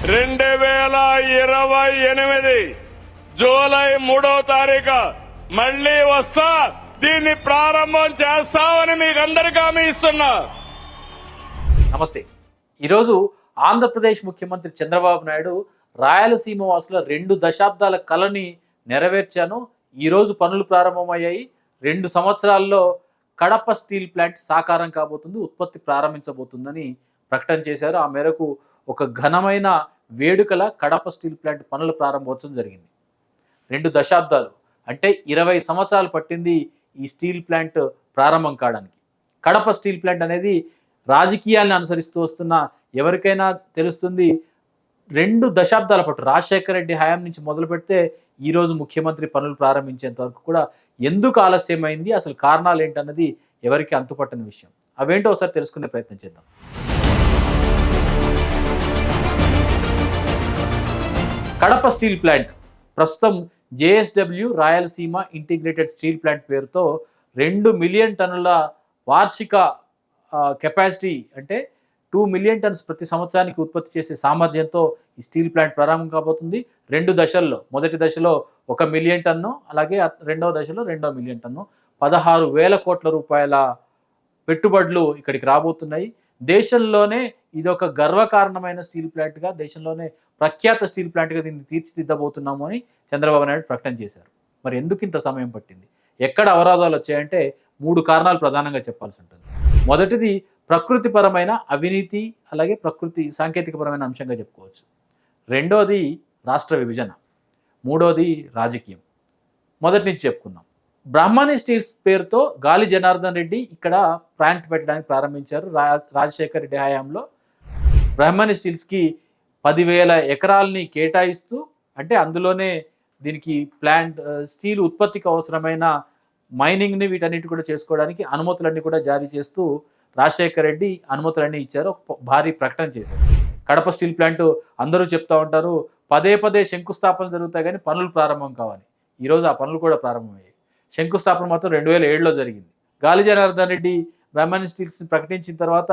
2028 July 3వ తారీఖు మళ్ళీ వస్తా, దీన్ని ప్రారంభం చేస్తామని మీకు అందరికీ హామీ ఇస్తున్నా. నమస్తే. ఈరోజు ఆంధ్రప్రదేశ్ ముఖ్యమంత్రి చంద్రబాబు నాయుడు రాయలసీమ వాసుల 2 దశాబ్దాల కలని నెరవేర్చాను, ఈరోజు పనులు ప్రారంభమయ్యాయి, 2 సంవత్సరాల్లో కడప స్టీల్ ప్లాంట్ సాకారం కాబోతుంది, ఉత్పత్తి ప్రారంభించబోతుందని ప్రకటన చేశారు. ఆ మేరకు ఒక ఘనమైన వేడుకల కడప స్టీల్ ప్లాంట్ పనుల ప్రారంభోత్సవం జరిగింది. 2 దశాబ్దాలు అంటే 20 సంవత్సరాలు పట్టింది ఈ స్టీల్ ప్లాంట్ ప్రారంభం కావడానికి. కడప స్టీల్ ప్లాంట్ అనేది రాజకీయాలను అనుసరిస్తూ వస్తున్న ఎవరికైనా తెలుస్తుంది. 2 దశాబ్దాల పాటు రాజశేఖర రెడ్డి హయాం నుంచి మొదలు పెడితే ఈరోజు ముఖ్యమంత్రి పనులు ప్రారంభించేంత వరకు కూడా ఎందుకు ఆలస్యమైంది, అసలు కారణాలు ఏంటన్నది ఎవరికి అంతుపట్టని విషయం. అవేంటో ఒకసారి తెలుసుకునే ప్రయత్నం చేద్దాం. కడప స్టీల్ ప్లాంట్ ప్రస్తుతం JSW Rayalaseema integrated steel plant పేరుతో 2 మిలియన్ టన్నుల వార్షిక కెపాసిటీ అంటే 2 మిలియన్ టన్స్ ప్రతి సంవత్సరానికి ఉత్పత్తి చేసే సామర్థ్యంతో ఈ స్టీల్ ప్లాంట్ ప్రారంభం కాబోతుంది. 2 దశల్లో, మొదటి దశలో 1 మిలియన్ టన్ను, అలాగే రెండవ దశలో 2 మిలియన్ టన్ను, 16,000 కోట్ల రూపాయల పెట్టుబడులు ఇక్కడికి రాబోతున్నాయి. దేశంలోనే ఇది ఒక గర్వకారణమైన స్టీల్ ప్లాంట్గా, దేశంలోనే ప్రఖ్యాత స్టీల్ ప్లాంట్గా దీన్ని తీర్చిదిద్దబోతున్నాము అని చంద్రబాబు నాయుడు ప్రకటన చేశారు. మరి ఎందుకు ఇంత సమయం పట్టింది, ఎక్కడ అవరోధాలు వచ్చాయంటే 3 కారణాలు ప్రధానంగా చెప్పాల్సి ఉంటుంది. మొదటిది ప్రకృతిపరమైన అవినీతి, అలాగే ప్రకృతి సాంకేతికపరమైన అంశంగా చెప్పుకోవచ్చు. రెండోది రాష్ట్ర విభజన, మూడోది రాజకీయం. మొదటి నుంచి చెప్పుకున్నాం. బ్రహ్మణి స్టీల్స్ పేరుతో గాలి జనార్దన్ రెడ్డి ఇక్కడ ప్లాంట్ పెట్టడానికి ప్రారంభించారు. రాజశేఖర రెడ్డి హయాంలో బ్రహ్మణి స్టీల్స్కి 10,000 ఎకరాలని కేటాయిస్తూ, అంటే అందులోనే దీనికి ప్లాంట్ స్టీల్ ఉత్పత్తికి అవసరమైన మైనింగ్ని వీటన్నిటి కూడా చేసుకోవడానికి అనుమతులన్నీ కూడా జారీ చేస్తూ రాజశేఖర రెడ్డి అనుమతులన్నీ ఇచ్చారు, ఒక భారీ ప్రకటన చేశారు. కడప స్టీల్ ప్లాంట్ అందరూ చెప్తూ ఉంటారు, పదే శంకుస్థాపనలు జరుగుతాయి కానీ పనులు ప్రారంభం కావాలి. ఈరోజు ఆ పనులు కూడా ప్రారంభమయ్యాయి. శంకుస్థాపన మాత్రం 2007లో జరిగింది. గాలి జనార్దన్ రెడ్డి బ్రహ్మణి స్టీల్స్ని ప్రకటించిన తర్వాత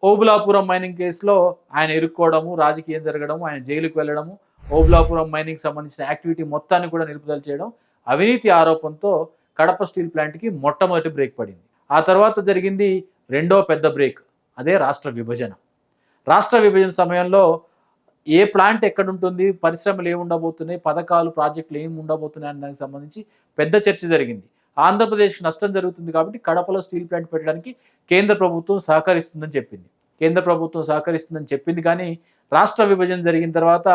ఓబులాపురం మైనింగ్ కేసులో ఆయన ఇరుక్కోవడము, రాజకీయం జరగడము, ఆయన జైలుకు వెళ్ళడము, ఓబులాపురం మైనింగ్ సంబంధించిన యాక్టివిటీ మొత్తాన్ని కూడా నిలుపుదల చేయడం, అవినీతి ఆరోపణతో కడప స్టీల్ ప్లాంట్కి మొట్టమొదటి బ్రేక్ పడింది. ఆ తర్వాత జరిగింది రెండో పెద్ద బ్రేక్, అదే రాష్ట్ర విభజన. రాష్ట్ర విభజన సమయంలో ఏ ప్లాంట్ ఎక్కడుంటుంది, పరిశ్రమలు ఏమి ఉండబోతున్నాయి, పథకాలు ప్రాజెక్టులు ఏమి ఉండబోతున్నాయి అనే దానికి సంబంధించి పెద్ద చర్చ జరిగింది. ఆంధ్రప్రదేశ్కి నష్టం జరుగుతుంది కాబట్టి కడపలో స్టీల్ ప్లాంట్ పెట్టడానికి కేంద్ర ప్రభుత్వం సహకరిస్తుందని చెప్పింది. కేంద్ర ప్రభుత్వం సహకరిస్తుందని చెప్పింది కానీ రాష్ట్ర విభజన జరిగిన తర్వాత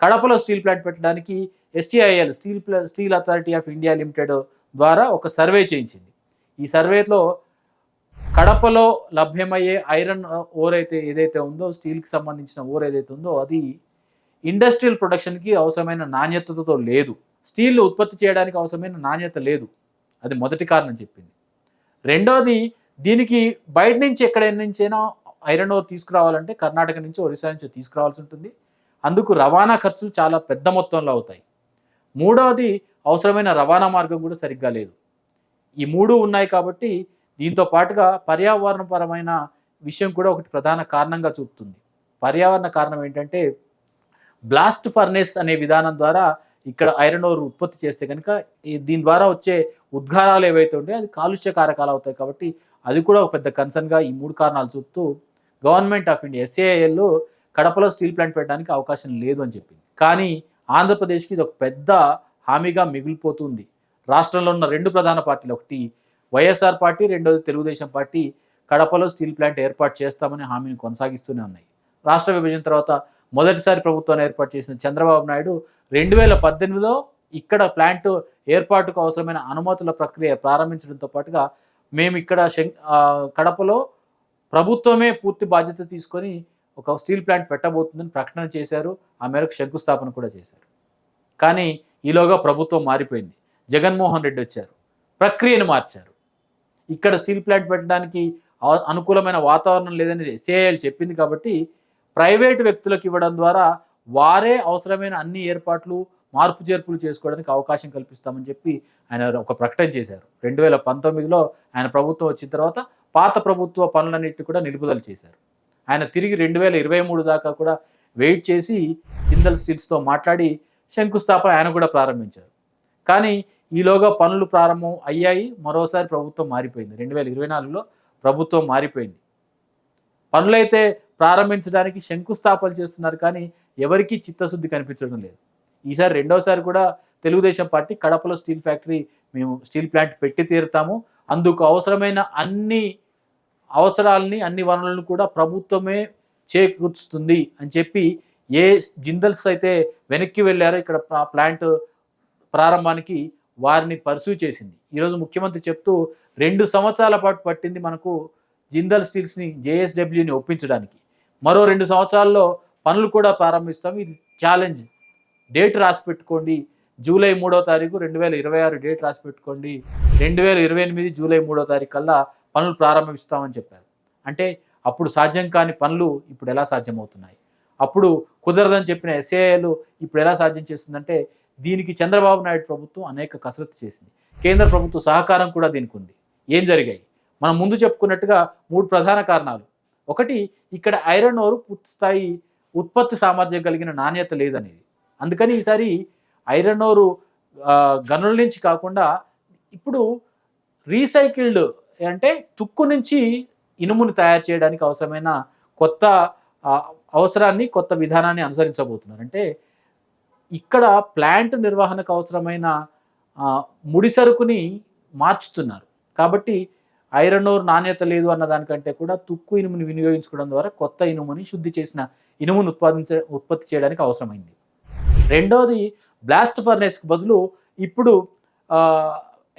కడపలో స్టీల్ ప్లాంట్ పెట్టడానికి SCIL steel authority of India limited ద్వారా ఒక సర్వే చేయించింది. ఈ సర్వేలో కడపలో లభ్యమయ్యే ఐరన్ ఓర్ ఏదైతే ఉందో, స్టీల్కి సంబంధించిన ఓర్ ఏదైతే ఉందో అది ఇండస్ట్రియల్ ప్రొడక్షన్కి అవసరమైన నాణ్యతతో లేదు, స్టీల్ ఉత్పత్తి చేయడానికి అవసరమైన నాణ్యత లేదు. అది మొదటి కారణం చెప్పింది. రెండోది, దీనికి బయట నుంచి ఎక్కడైనా నుంచైనా ఐరన్ ఓర్ తీసుకురావాలంటే కర్ణాటక నుంచి, ఒరిస్సా నుంచి తీసుకురావాల్సి ఉంటుంది. అందుకు రవాణా ఖర్చులు చాలా పెద్ద మొత్తంలో అవుతాయి. మూడవది, అవసరమైన రవాణా మార్గం కూడా సరిగ్గా లేదు. ఈ 3 ఉన్నాయి కాబట్టి దీంతో పాటుగా పర్యావరణపరమైన విషయం కూడా ఒకటి ప్రధాన కారణంగా చూపుతుంది. పర్యావరణ కారణం ఏంటంటే బ్లాస్ట్ ఫర్నేస్ అనే విధానం ద్వారా ఇక్కడ ఐరన్ ఓర్ ఉత్పత్తి చేస్తే కనుక దీని ద్వారా వచ్చే ఉద్గారాలు ఏవైతే ఉంటాయో అది కాలుష్య కారకాలు అవుతాయి కాబట్టి అది కూడా ఒక పెద్ద కన్సర్న్గా ఈ 3 కారణాలు చూపుతూ గవర్నమెంట్ ఆఫ్ ఇండియా SCIL కడపలో స్టీల్ ప్లాంట్ పెట్టడానికి అవకాశం లేదు అని చెప్పింది. కానీ ఆంధ్రప్రదేశ్కి ఇది ఒక పెద్ద హామీగా మిగిలిపోతుంది. రాష్ట్రంలో ఉన్న 2 ప్రధాన పార్టీలు, ఒకటి వైఎస్ఆర్ పార్టీ, రెండోది తెలుగుదేశం పార్టీ, కడపలో స్టీల్ ప్లాంట్ ఏర్పాటు చేస్తామని హామీని కొనసాగిస్తూనే ఉన్నాయి. రాష్ట్ర విభజన తర్వాత మొదటిసారి ప్రభుత్వాన్ని ఏర్పాటు చేసిన చంద్రబాబు నాయుడు 2018లో ఇక్కడ ప్లాంట్ ఏర్పాటుకు అవసరమైన అనుమతుల ప్రక్రియ ప్రారంభించడంతో పాటుగా మేము ఇక్కడ కడపలో ప్రభుత్వమే పూర్తి బాధ్యత తీసుకొని ఒక స్టీల్ ప్లాంట్ పెట్టబోతుందని ప్రకటన చేశారు. ఆ మేరకు శంకుస్థాపన కూడా చేశారు. కానీ ఈలోగా ప్రభుత్వం మారిపోయింది. జగన్మోహన్ రెడ్డి వచ్చారు, ప్రక్రియను మార్చారు. ఇక్కడ స్టీల్ ప్లాంట్ పెట్టడానికి అనుకూలమైన వాతావరణం లేదని SCIL చెప్పింది కాబట్టి ప్రైవేటు వ్యక్తులకు ఇవ్వడం ద్వారా వారే అవసరమైన అన్ని ఏర్పాట్లు, మార్పు చేర్పులు చేసుకోవడానికి అవకాశం కల్పిస్తామని చెప్పి ఆయన ఒక ప్రకటన చేశారు. 2019లో ఆయన ప్రభుత్వం వచ్చిన తర్వాత పాత ప్రభుత్వ పనులన్నింటినీ కూడా నిలుపుదల చేశారు. ఆయన తిరిగి 2023 దాకా కూడా వెయిట్ చేసి జిందల్ స్టీల్స్తో మాట్లాడి శంకుస్థాపన ఆయన కూడా ప్రారంభించారు. కానీ ఈలోగా పనులు ప్రారంభం అయ్యాయి. మరోసారి ప్రభుత్వం మారిపోయింది. 2024లో ప్రభుత్వం మారిపోయింది. పనులైతే ప్రారంభించడానికి శంకుస్థాపన చేస్తున్నారు, కానీ ఎవరికీ చిత్తశుద్ధి కనిపించడం లేదు. ఈసారి రెండోసారి కూడా తెలుగుదేశం పార్టీ కడపలో స్టీల్ ఫ్యాక్టరీ, మేము స్టీల్ ప్లాంట్ పెట్టి తీరుతాము, అందుకు అవసరమైన అన్ని అవసరాలని అన్ని వనరులను కూడా ప్రభుత్వమే చేకూర్చుతుంది అని చెప్పి ఏ జిందల్స్ అయితే వెనక్కి వెళ్ళారో ఇక్కడ ప్లాంట్ ప్రారంభానికి వారిని పర్సూ చేసింది. ఈరోజు ముఖ్యమంత్రి చెప్తూ 2 సంవత్సరాల పాటు పట్టింది మనకు జిందల్ స్టీల్స్ని జేఎస్డబ్ల్యూని ఒప్పించడానికి, మరో 2 సంవత్సరాల్లో పనులు కూడా ప్రారంభిస్తాం, ఇది ఛాలెంజ్, డేట్ రాసి పెట్టుకోండి, జూలై 3వ తారీఖు 2026 డేట్ రాసి పెట్టుకోండి, 2028 జూలై 3వ తారీఖు కల్లా పనులు ప్రారంభిస్తామని చెప్పారు. అంటే అప్పుడు సాధ్యం కాని పనులు ఇప్పుడు ఎలా సాధ్యమవుతున్నాయి, అప్పుడు కుదరదని చెప్పిన ఎస్ఏఐలు ఇప్పుడు ఎలా సాధ్యం చేస్తుందంటే దీనికి చంద్రబాబు నాయుడు ప్రభుత్వం అనేక కసరత్తు చేసింది. కేంద్ర ప్రభుత్వ సహకారం కూడా దీనికి ఉంది. ఏం జరిగాయి? మనం ముందు చెప్పుకున్నట్టుగా 3 ప్రధాన కారణాలు. ఒకటి, ఇక్కడ ఐరన్ ఓర్ పూర్తి స్థాయి ఉత్పత్తి సామర్థ్యం కలిగిన నాణ్యత లేదనేది. అందుకని ఈసారి ఐరన్ ఓరు గనుల నుంచి కాకుండా ఇప్పుడు రీసైకిల్డ్ అంటే తుక్కు నుంచి ఇనుముని తయారు చేయడానికి అవసరమైన కొత్త అవసరాన్ని, కొత్త విధానాన్ని అనుసరించబోతున్నారు. అంటే ఇక్కడ ప్లాంట్ నిర్వహణకు అవసరమైన ముడి సరుకుని మార్చుతున్నారు. కాబట్టి ఐరన్ ఓర్ నాణ్యత లేదు అన్న దానికంటే కూడా తుక్కు ఇనుముని వినియోగించుకోవడం ద్వారా కొత్త ఇనుముని, శుద్ధి చేసిన ఇనుమును ఉత్పత్తి చేయడానికి అవసరమైంది. రెండోది, బ్లాస్ట్ ఫర్నేస్కి బదులు ఇప్పుడు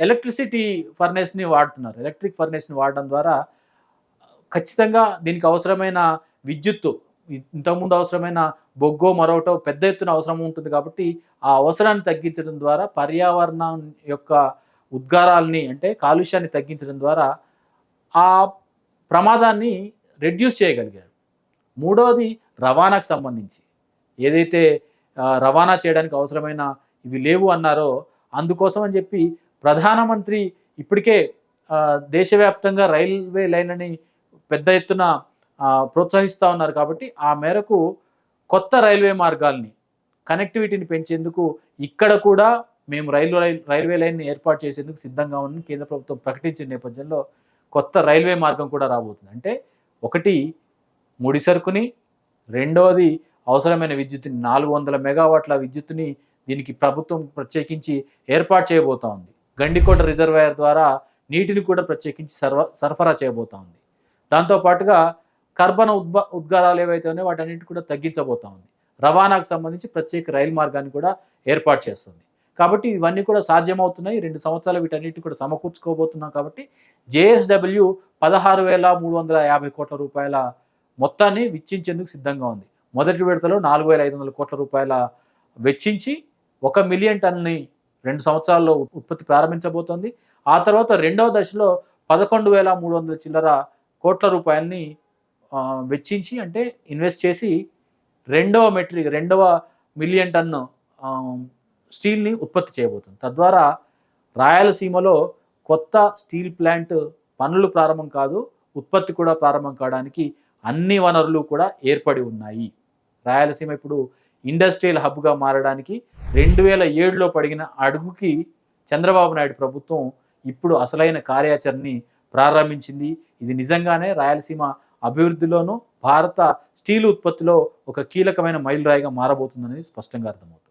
ఎలక్ట్రిసిటీ ఫర్నేస్ని వాడుతున్నారు. ఎలక్ట్రిక్ ఫర్నేస్ని వాడడం ద్వారా ఖచ్చితంగా దీనికి అవసరమైన విద్యుత్తు, ఇంతకుముందు అవసరమైన బొగ్గో మరొకటో పెద్ద ఎత్తున అవసరం ఉంటుంది. కాబట్టి ఆ అవసరాన్ని తగ్గించడం ద్వారా పర్యావరణం యొక్క ఉద్గారాలని, అంటే కాలుష్యాన్ని తగ్గించడం ద్వారా ఆ ప్రమాదాన్ని రెడ్యూస్ చేయగలిగారు. మూడవది, రవాణాకు సంబంధించి ఏదైతే రవాణా చేయడానికి అవసరమైన ఇవి లేవు అన్నారో అందుకోసం అని చెప్పి ప్రధానమంత్రి ఇప్పటికే దేశవ్యాప్తంగా రైల్వే లైన్లని పెద్ద ఎత్తున ప్రోత్సహిస్తూ ఉన్నారు. కాబట్టి ఆ మేరకు కొత్త రైల్వే మార్గాల్ని, కనెక్టివిటీని పెంచేందుకు ఇక్కడ కూడా మేము రైల్వే లైన్ని ఏర్పాటు చేసేందుకు సిద్ధంగా ఉన్న కేంద్ర ప్రభుత్వం ప్రకటించిన నేపథ్యంలో కొత్త రైల్వే మార్గం కూడా రాబోతుంది. అంటే ఒకటి, ముడి సరుకుని, రెండవది అవసరమైన విద్యుత్తుని, 400 మెగావాట్ల విద్యుత్తుని దీనికి ప్రభుత్వం ప్రత్యేకించి ఏర్పాటు చేయబోతా ఉంది. గండికోట రిజర్వాయర్ ద్వారా నీటిని కూడా ప్రత్యేకించి సరఫరా చేయబోతా ఉంది. దాంతోపాటుగా కర్బన ఉద్గారాలు ఏవైతే ఉన్నాయో వాటన్నిటి కూడా తగ్గించబోతా ఉంది. రవాణాకు సంబంధించి ప్రత్యేక రైలు మార్గాన్ని కూడా ఏర్పాటు చేస్తుంది. కాబట్టి ఇవన్నీ కూడా సాధ్యమవుతున్నాయి. 2 సంవత్సరాలు వీటన్నిటిని కూడా సమకూర్చుకోబోతున్నాం. కాబట్టి జేఎస్డబ్ల్యూ 16,350 కోట్ల రూపాయల మొత్తాన్ని వెచ్చించేందుకు సిద్ధంగా ఉంది. మొదటి విడతలో 4,500 కోట్ల రూపాయల వెచ్చించి 1 మిలియన్ టన్నుని 2 సంవత్సరాల్లో ఉత్పత్తి ప్రారంభించబోతోంది. ఆ తర్వాత రెండవ దశలో 11,300 చిల్లర కోట్ల రూపాయలని వెచ్చించి, అంటే ఇన్వెస్ట్ చేసి రెండవ మిలియన్ టన్ను స్టీల్ని ఉత్పత్తి చేయబోతుంది. తద్వారా రాయలసీమలో కొత్త స్టీల్ ప్లాంట్ పనులు ప్రారంభం కాదు, ఉత్పత్తి కూడా ప్రారంభం కావడానికి అన్ని వనరులు కూడా ఏర్పడి ఉన్నాయి. రాయలసీమ ఇప్పుడు ఇండస్ట్రియల్ హబ్గా మారడానికి 2007లో పడిన అడుగుకి చంద్రబాబు నాయుడు ప్రభుత్వం ఇప్పుడు అసలైన కార్యాచరణని ప్రారంభించింది. ఇది నిజంగానే రాయలసీమ అభివృద్ధిలోనూ భారత స్టీల్ ఉత్పత్తిలో ఒక కీలకమైన మైలురాయిగా మారబోతుందని స్పష్టంగా అర్థమవుతుంది.